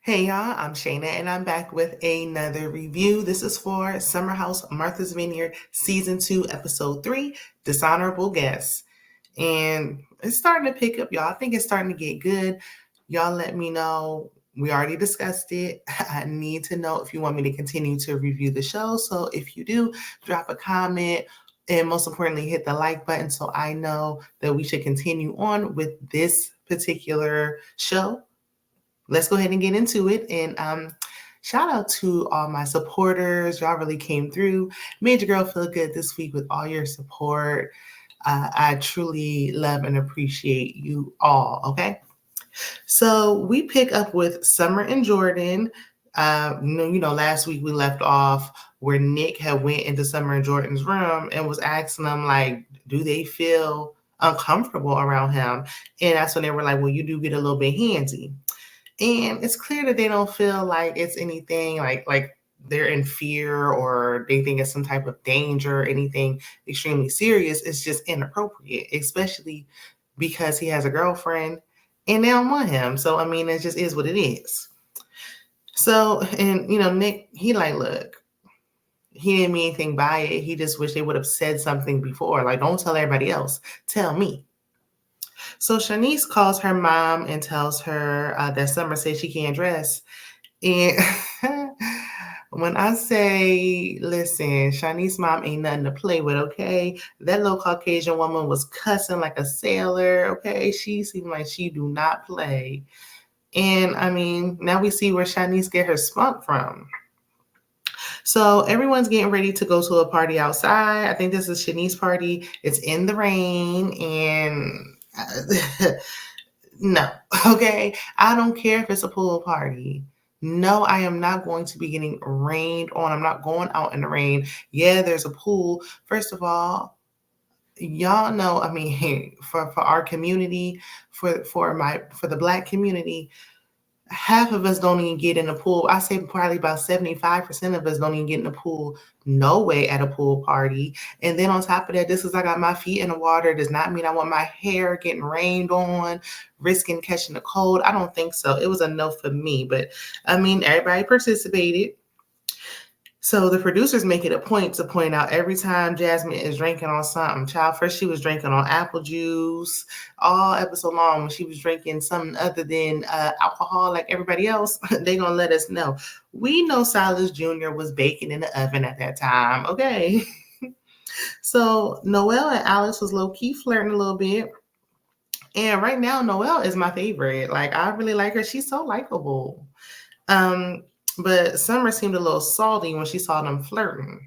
Hey y'all, I'm Shayna and I'm back with another review. This is for Summer House Martha's Vineyard Season 2, Episode 3, Dishonorable Guests. And it's starting to pick up, y'all. I think it's starting to get good. Y'all let me know. We already discussed it. I need to know if you want me to continue to review the show. So if you do, drop a comment and most importantly, hit the like button so I know that we should continue on with this particular show. Let's go ahead and get into it. And shout out to all my supporters. Y'all really came through, made your girl feel good this week with all your support. I truly love and appreciate you all. Okay. So we pick up with Summer and Jordan. Last week we left off where Nick had went into Summer and Jordan's room and was asking them, like, do they feel uncomfortable around him? And that's when they were like, well, you do get a little bit handsy. And it's clear that they don't feel like it's anything like they're in fear or they think it's some type of danger or anything extremely serious. It's just inappropriate, especially because he has a girlfriend and they don't want him. So, I mean, it just is what it is. So, and, Nick, he like, look, he didn't mean anything by it. He just wish they would have said something before. Like, don't tell everybody else. Tell me. So Shanice calls her mom and tells her that Summer says she can't dress. And when I say, listen, Shanice's mom ain't nothing to play with, okay? That little Caucasian woman was cussing like a sailor, okay? She seemed like she do not play. And, I mean, now we see where Shanice get her spunk from. So everyone's getting ready to go to a party outside. I think this is Shanice's party. It's in the rain and... no, okay? I don't care if it's a pool party. No, I am not going to be getting rained on. I'm not going out in the rain. Yeah, there's a pool. First of all, y'all know, I mean, for our community, for the Black community, half of us don't even get in the pool. I say probably about 75% of us don't even get in the pool no way at a pool party. And then on top of that, just because I got my feet in the water does not mean I want my hair getting rained on, risking catching a cold. I don't think so. It was a no for me. But I mean, everybody participated. So the producers make it a point to point out every time Jasmine is drinking on something. Child, first she was drinking on apple juice all episode long. When she was drinking something other than alcohol like everybody else, they gonna let us know. We know Silas Jr. was baking in the oven at that time, okay? So Noelle and Alex was low-key flirting a little bit. And right now, Noelle is my favorite. Like, I really like her. She's so likable. But Summer seemed a little salty when she saw them flirting.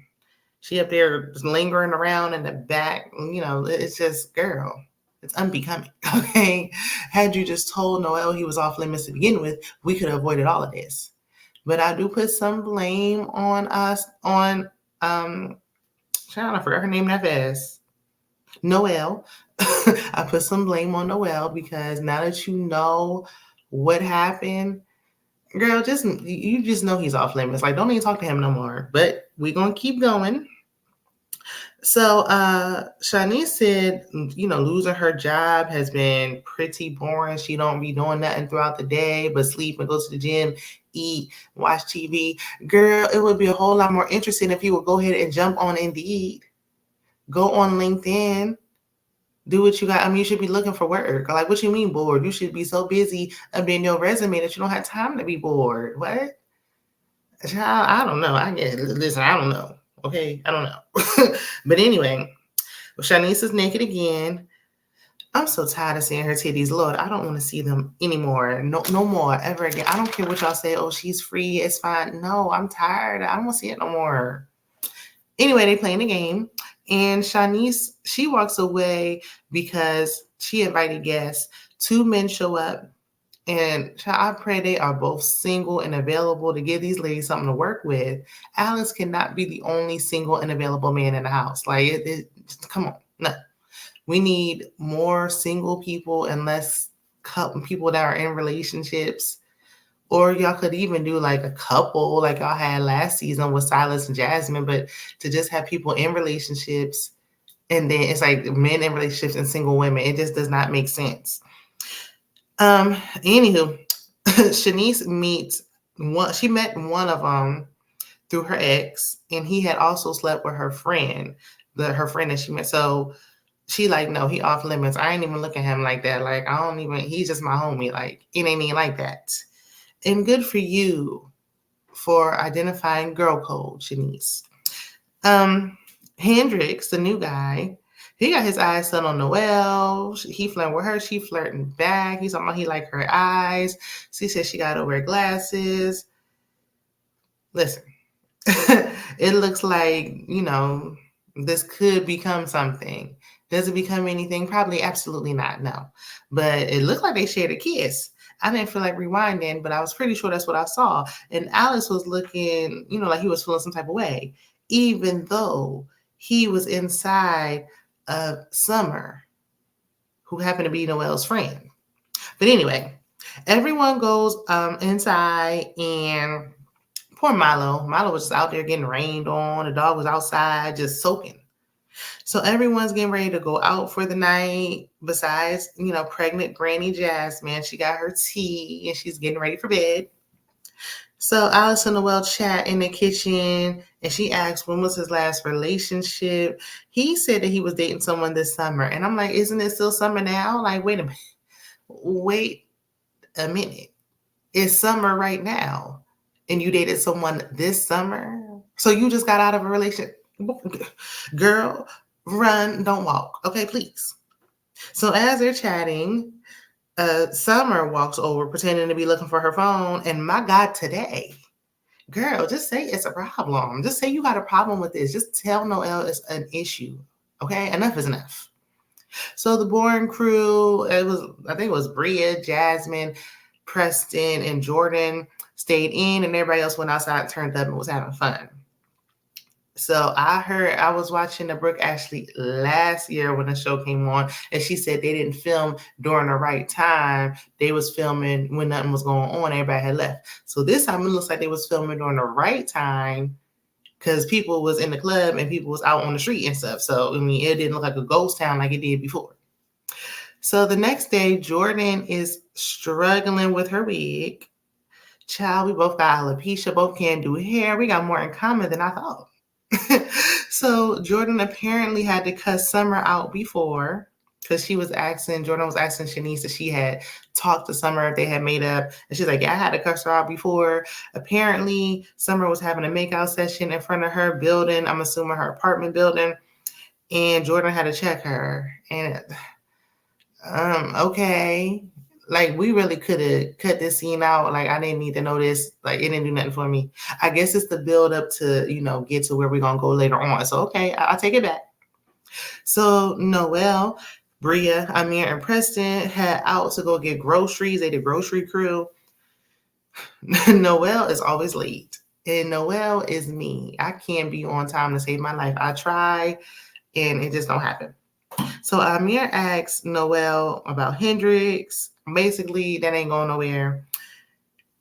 She up there lingering around in the back. It's just, girl, it's unbecoming, okay? Had you just told Noelle he was off limits to begin with, we could have avoided all of this. But I do put some blame on us, I forgot her name that fast. Noelle. I put some blame on Noelle because now that you know what happened, girl, you just know he's off limits. Like, don't even talk to him no more. But we're going to keep going. So Shanice said, losing her job has been pretty boring. She don't be doing nothing throughout the day but sleep and go to the gym, eat, watch TV. Girl, it would be a whole lot more interesting if you would go ahead and jump on Indeed. Go on LinkedIn. Do what you got. I mean, you should be looking for work. Like, what you mean bored? You should be so busy updating your resume that you don't have time to be bored. What? Child, I don't know. I don't know. Okay, I don't know. But anyway, Shanice is naked again. I'm so tired of seeing her titties. Lord, I don't want to see them anymore. No more, ever again. I don't care what y'all say. Oh, she's free. It's fine. No, I'm tired. I don't want to see it no more. Anyway, they playing the game. And Shanice, she walks away because she invited guests. 2 men show up. And I pray they are both single and available to give these ladies something to work with. Alex cannot be the only single and available man in the house. Like, come on. No. We need more single people and less people that are in relationships. Or y'all could even do like a couple like y'all had last season with Silas and Jasmine, but to just have people in relationships and then it's like men in relationships and single women, it just does not make sense. Anywho, Shanice meets She met one of them through her ex, and he had also slept with her friend, her friend that she met. So she like, no, he off limits. I ain't even look at him like that. Like, I don't even, he's just my homie. Like, it ain't even like that. And good for you for identifying girl code, Shanice. Hendrix, the new guy, he got his eyes set on Noelle. He flirting with her. She flirting back. He's talking about he like her eyes. She said she got to wear glasses. Listen, it looks like, this could become something. Does it become anything? Probably absolutely not, no. But it looked like they shared a kiss. I didn't feel like rewinding, but I was pretty sure that's what I saw. And Alex was looking, like he was feeling some type of way, even though he was inside of Summer, who happened to be Noelle's friend. But anyway, everyone goes inside, and poor Milo. Milo was just out there getting rained on. The dog was outside just soaking. So everyone's getting ready to go out for the night. Besides, pregnant Granny Jasmine, she got her tea and she's getting ready for bed. So Alice and Noelle chat in the kitchen, and she asked when was his last relationship. He said that he was dating someone this summer, and I'm like, isn't it still summer now? Like, wait a minute. It's summer right now, and you dated someone this summer. So you just got out of a relationship. Girl, run, don't walk. Okay, please. So as they're chatting, Summer walks over pretending to be looking for her phone. And my God, today, girl, just say it's a problem. Just say you got a problem with this. Just tell Noelle it's an issue. Okay, enough is enough. So the boring crew, I think it was Bria, Jasmine, Preston, and Jordan stayed in, and everybody else went outside, turned up, and was having fun. So I was watching the Brooke Ashley last year when the show came on, and she said they didn't film during the right time. They was filming when nothing was going on. Everybody had left. So this time it looks like they was filming during the right time because people was in the club and people was out on the street and stuff. So, it didn't look like a ghost town like it did before. So the next day, Jordan is struggling with her wig. Child, we both got alopecia, both can't do hair. We got more in common than I thought. So Jordan apparently had to cuss Summer out before because Jordan was asking Shanice if she had talked to Summer if they had made up. And she's like, yeah, I had to cuss her out before. Apparently, Summer was having a makeout session in front of her building. I'm assuming her apartment building. And Jordan had to check her. And okay. Like, we really could have cut this scene out. Like, I didn't need to know this. Like, it didn't do nothing for me. I guess it's the build up to, get to where we're going to go later on. So, okay, I'll take it back. So, Noelle, Bria, Amir, and Preston had out to go get groceries. They did grocery crew. Noelle is always late. And Noelle is me. I can't be on time to save my life. I try, and it just don't happen. So Amir asks Noelle about Hendrix. Basically, that ain't going nowhere.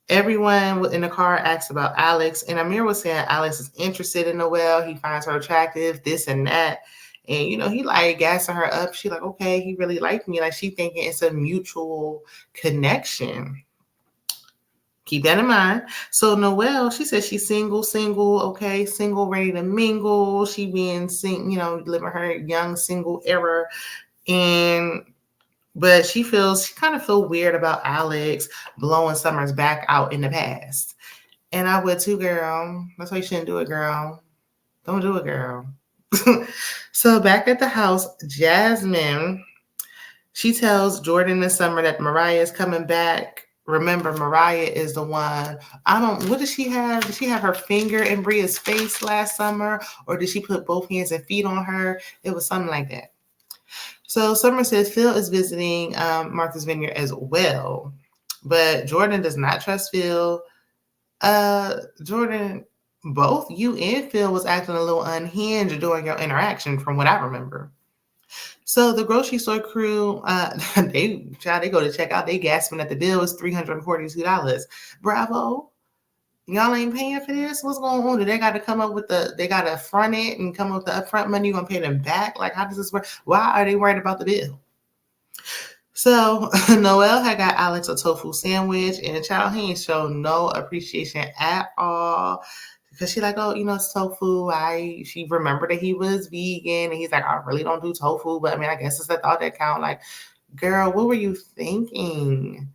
Everyone in the car asks about Alex, and Amir was saying Alex is interested in Noelle. He finds her attractive, this and that. And, he like gassing her up. She like, okay, he really liked me. Like, she thinking it's a mutual connection. Keep that in mind. So Noelle, she says she's single, okay, single, ready to mingle. She being living her young single era. But she kind of feel weird about Alex blowing Summer's back out in the past. And I would too, girl. That's why you shouldn't do it, girl. Don't do it, girl. So back at the house, Jasmine, she tells Jordan and Summer that Mariah is coming back. Remember, Mariah is the one. What did she have? Did she have her finger in Bria's face last summer? Or did she put both hands and feet on her? It was something like that. So Summer says Phil is visiting Martha's Vineyard as well. But Jordan does not trust Phil. Jordan, both you and Phil was acting a little unhinged during your interaction, from what I remember. So the grocery store crew, they go to check out. They gasping at the bill. It's $342. Bravo. Y'all ain't paying for this? What's going on? Do they got to come up with they got to front it and come up with the upfront money? You going to pay them back? Like, how does this work? Why are they worried about the bill? So Noelle had got Alex a tofu sandwich, and the child, he ain't showed no appreciation at all. Because she like, oh, it's tofu. She remembered that he was vegan, and he's like, I really don't do tofu, but I mean, I guess it's the thought that count. Like, girl, what were you thinking?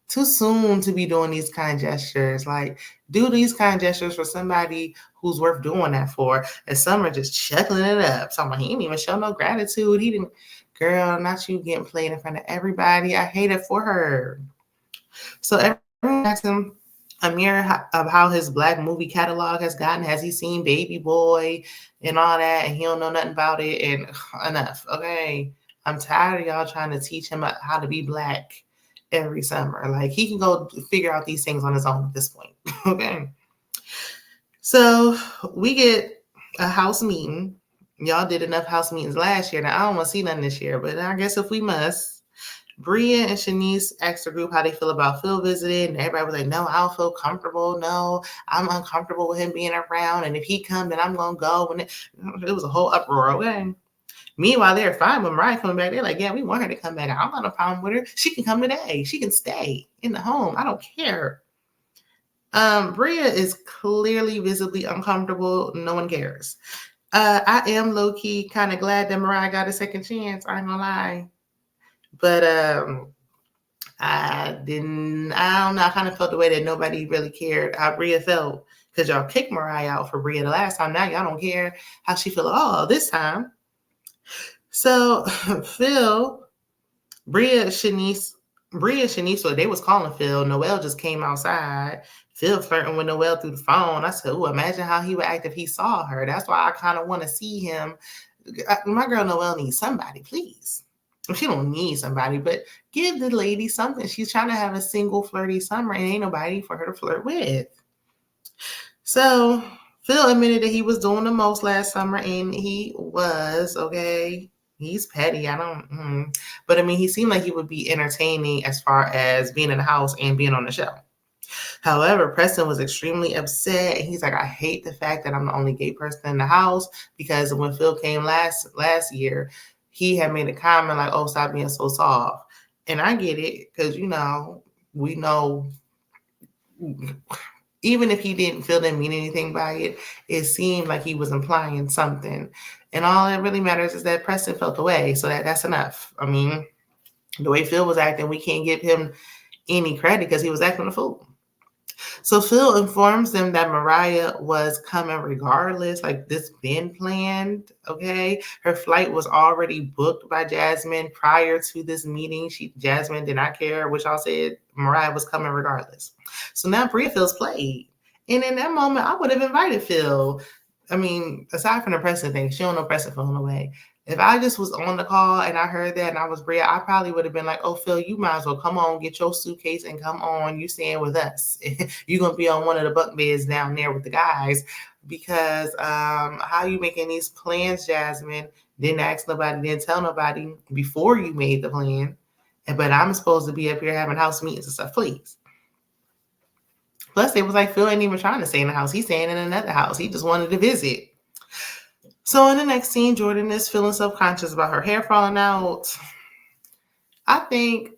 Too soon to be doing these kind gestures. Like, do these kind gestures for somebody who's worth doing that for. And some are just chuckling it up. So I'm like, he didn't even show no gratitude. He didn't. Girl, not you getting played in front of everybody. I hate it for her. So everyone asked him Amir of how his black movie catalog has gotten. Has he seen Baby Boy and all that? And he don't know nothing about it. And enough. Okay. I'm tired of y'all trying to teach him how to be black every summer. Like, he can go figure out these things on his own at this point. Okay. So we get a house meeting. Y'all did enough house meetings last year. Now, I don't want to see nothing this year, but I guess if we must. Bria and Shanice asked the group how they feel about Phil visiting, and everybody was like, no, I don't feel comfortable. No, I'm uncomfortable with him being around, and if he comes, then I'm going to go. And it was a whole uproar, okay? Meanwhile, they're fine with Mariah coming back. They're like, yeah, we want her to come back. I don't have a problem with her. She can come today. She can stay in the home. I don't care. Bria is clearly visibly uncomfortable. No one cares. I am low-key kind of glad that Mariah got a second chance. I ain't gonna lie. But I don't know. I kind of felt the way that nobody really cared how Bria felt, because y'all kicked Mariah out for Bria the last time. Now y'all don't care how she feel at all this time. So Phil, Bria, Shanice, so they was calling Phil. Noelle just came outside. Phil flirting with Noelle through the phone. I said, oh, imagine how he would act if he saw her. That's why I kind of want to see him. My girl Noelle needs somebody, please. She don't need somebody, but give the lady something. She's trying to have a single flirty summer, and ain't nobody for her to flirt with. So Phil admitted that he was doing the most last summer, and he was, okay. He's petty. But I mean, he seemed like he would be entertaining as far as being in the house and being on the show. However, Preston was extremely upset. He's like, I hate the fact that I'm the only gay person in the house, because when Phil came last year, he had made a comment like, oh, stop being so soft. And I get it, because, we know, even if he didn't mean anything by it, it seemed like he was implying something. And all that really matters is that Preston felt the way. So that's enough. I mean, the way Phil was acting, we can't give him any credit because he was acting a fool. So Phil informs them that Mariah was coming regardless, like this been planned, okay? Her flight was already booked by Jasmine prior to this meeting. Jasmine did not care what y'all said. Mariah was coming regardless. So now Bria feels played. And in that moment, I would have invited Phil. I mean, aside from the Preston thing, she don't know Preston phone away. If I just was on the call and I heard that and I was Bria, I probably would have been like, oh, Phil, you might as well come on, get your suitcase and come on. You staying with us. You're going to be on one of the bunk beds down there with the guys, because how you making these plans, Jasmine? Didn't ask nobody, didn't tell nobody before you made the plan. But I'm supposed to be up here having house meetings and stuff, please. Plus, it was like Phil ain't even trying to stay in the house. He's staying in another house. He just wanted to visit. So in the next scene, Jordan is feeling self-conscious about her hair falling out. I think,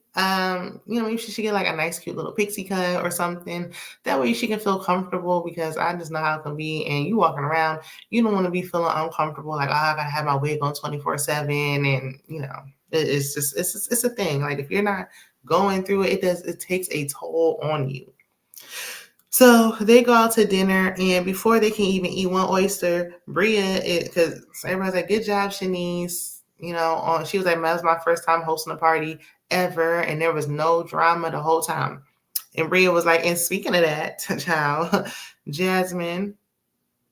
maybe she should get like a nice, cute little pixie cut or something. That way she can feel comfortable, because I just know how it can be. And you walking around, you don't want to be feeling uncomfortable. Like, oh, I got to have my wig on 24/7. And, it's a thing. Like, if you're not going through it, it takes a toll on you. So they go out to dinner, and before they can even eat one oyster, Bria, because everybody's like, good job, Shanice. She was like, that was my first time hosting a party ever, and there was no drama the whole time. And Bria was like, and speaking of that, child, Jasmine,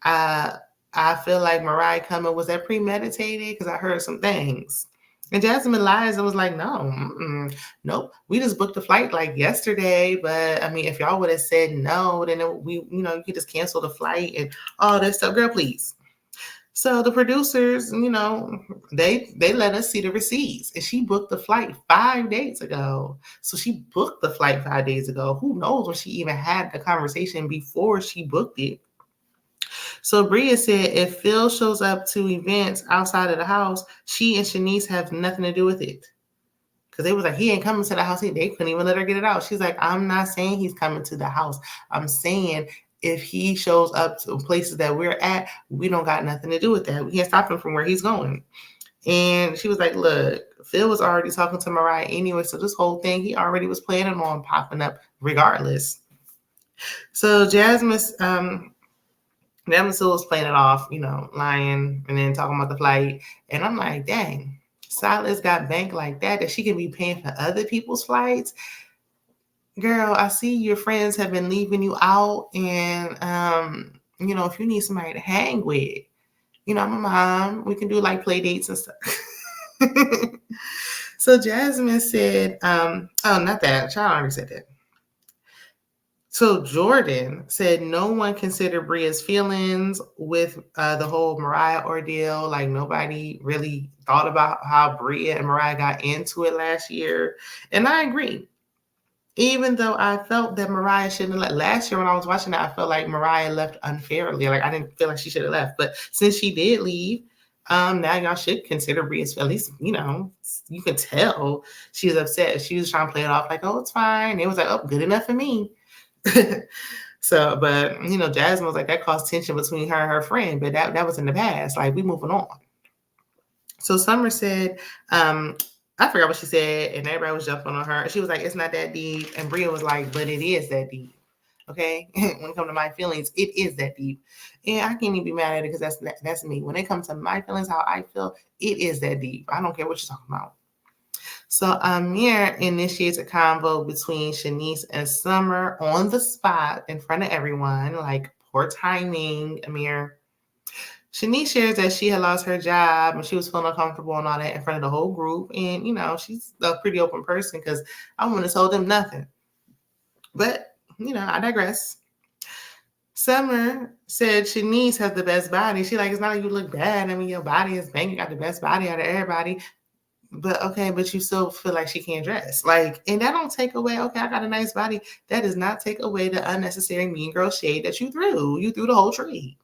I feel like Mariah coming, was that premeditated? Because I heard some things. And Jasmine lies and was like, no, nope. We just booked the flight like yesterday. But I mean, if y'all would have said no, then you could just cancel the flight and all that stuff. Girl, please. So the producers, they let us see the receipts. And she booked the flight 5 days ago. So she booked the flight 5 days ago. Who knows when she even had the conversation before she booked it. So Bria said if Phil shows up to events outside of the house, she and Shanice have nothing to do with it. Because they was like, he ain't coming to the house. They couldn't even let her get it out. She's like, I'm not saying he's coming to the house. I'm saying if he shows up to places that we're at, we don't got nothing to do with that. We can't stop him from where he's going. And she was like, look, Phil was already talking to Mariah anyway. So this whole thing, he already was planning on popping up regardless. So Jasmine still was playing it off, lying and then talking about the flight. And I'm like, dang, Silas got bank like that she can be paying for other people's flights. Girl, I see your friends have been leaving you out. And, if you need somebody to hang with, I'm a mom. We can do like play dates and stuff. So Jasmine said, not that. Child already said that. So Jordan said no one considered Bria's feelings with the whole Mariah ordeal. Like nobody really thought about how Bria and Mariah got into it last year. And I agree. Even though I felt that Mariah shouldn't have left. Last year when I was watching that, I felt like Mariah left unfairly. Like I didn't feel like she should have left. But since she did leave, now y'all should consider Bria's, at least, you can tell she was upset. She was trying to play it off like, oh, it's fine. It was like, oh, good enough for me. So, but Jasmine was like, that caused tension between her and her friend, but that was in the past. Like, we moving on. So Summer said, I forgot what she said, and everybody was jumping on her. She was like, it's not that deep. And Bria was like, but it is that deep. Okay. When it comes to my feelings, it is that deep. And I can't even be mad at it because that's me. When it comes to my feelings, how I feel, it is that deep. I don't care what you're talking about. So Amir initiates a convo between Shanice and Summer on the spot in front of everyone. Like, poor timing, Amir. Shanice shares that she had lost her job and she was feeling uncomfortable and all that in front of the whole group. And, she's a pretty open person because I wouldn't have told them nothing. But, I digress. Summer said Shanice has the best body. She like, it's not like you look bad. I mean, your body is bang. You got the best body out of everybody. But okay, but you still feel like she can't dress. Like, and that don't take away, okay, I got a nice body. That does not take away the unnecessary mean girl shade that you threw. You threw the whole tree.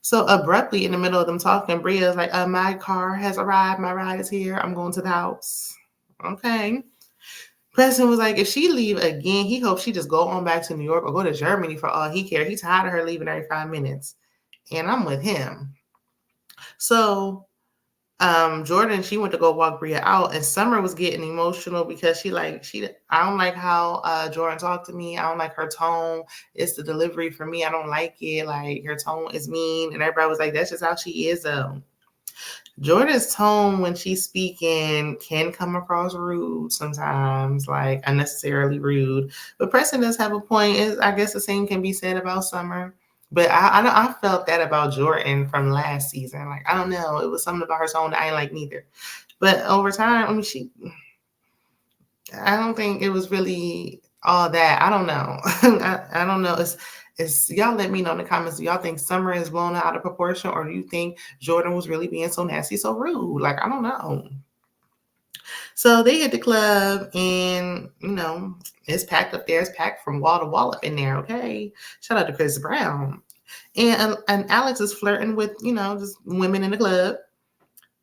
So abruptly in the middle of them talking, Bria's like, my car has arrived. My ride is here. I'm going to the house. Okay. Preston was like, if she leave again, he hopes she just go on back to New York or go to Germany for all he cares. He's tired of her leaving every 5 minutes. And I'm with him. So Jordan, she went to go walk Bria out, and Summer was getting emotional because I don't like how Jordan talked to me. I don't like her tone. It's the delivery for me. I don't like it. Like, her tone is mean. And everybody was like, that's just how she is. Jordan's tone when she's speaking can come across rude sometimes, like unnecessarily rude. But Preston does have a point. I guess the same can be said about Summer. But I felt that about Jordan from last season. Like, I don't know. It was something about her tone that I didn't like neither. But over time, I mean, I don't think it was really all that. I don't know. I don't know. It's y'all let me know in the comments. Do y'all think Summer is blown out of proportion, or do you think Jordan was really being so nasty, so rude? Like, I don't know. So they hit the club, and it's packed up there. It's packed from wall to wall up in there. Okay, shout out to Chris Brown, and Alex is flirting with just women in the club.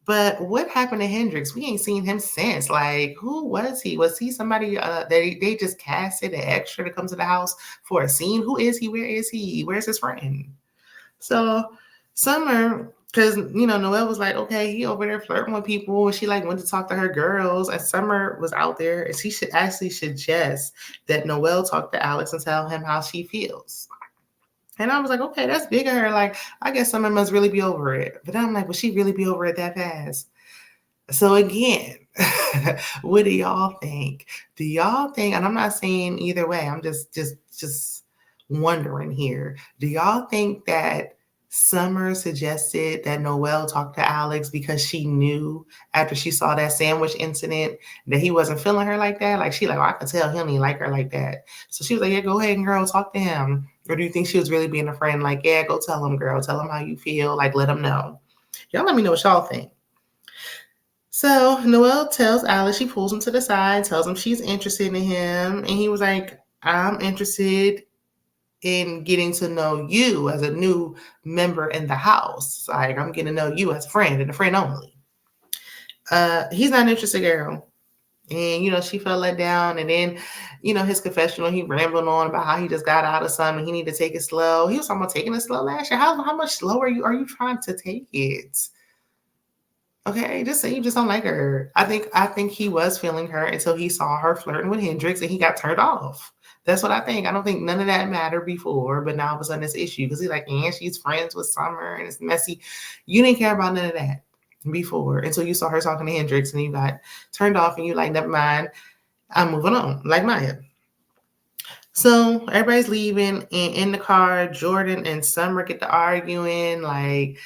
But what happened to Hendrix? We ain't seen him since. Like, who was he? Was he somebody that they just casted an extra to come to the house for a scene? Who is he? Where is he? Where's his friend? So Summer, because Noelle was like, okay, he over there flirting with people, and she like went to talk to her girls, and Summer was out there, and she should actually suggest that Noelle talk to Alex and tell him how she feels. And I was like, okay, that's big of her. Like, I guess Summer must really be over it. But I'm like, will she really be over it that fast? So again, what do y'all think? Do y'all think, and I'm not saying either way, I'm just wondering here. Do y'all think that Summer suggested that Noelle talk to Alex because she knew after she saw that sandwich incident that he wasn't feeling her like that? Like, I could tell he don't even like her like that. So she was like, yeah, go ahead and girl, talk to him. Or do you think she was really being a friend? Like, yeah, go tell him, girl. Tell him how you feel. Like, let him know. Y'all let me know what y'all think. So Noelle tells Alex, she pulls him to the side, tells him she's interested in him. And he was like, I'm interested in getting to know you as a new member in the house. Like, I'm getting to know you as a friend and a friend only. He's not interested, girl. And, she felt let down. And then, his confessional, he rambled on about how he just got out of something and he need to take it slow. He was talking about taking it slow last year. How much slower are you trying to take it? Okay, just say you just don't like her. I think he was feeling her until he saw her flirting with Hendrix and he got turned off. That's what I think. I don't think none of that mattered before, but now all of a sudden it's issue because he's like, and she's friends with Summer and it's messy. You didn't care about none of that before until you saw her talking to Hendrix and you got turned off and you like, never mind, I'm moving on, like Maya. So everybody's leaving, and in the car, Jordan and Summer get to arguing. Like,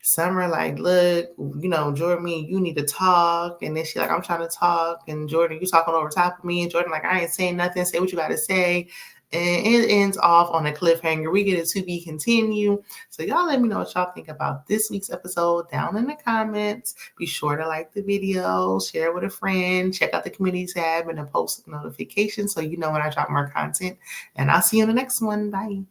Summer, like, look, Jordan, me, you need to talk. And then she like, I'm trying to talk. And Jordan, you talking over top of me. And Jordan, like, I ain't saying nothing. Say what you got to say. And it ends off on a cliffhanger. We get it to be continue. So y'all let me know what y'all think about this week's episode down in the comments. Be sure to like the video, share with a friend, check out the community tab and the post notifications so you know when I drop more content. And I'll see you in the next one. Bye.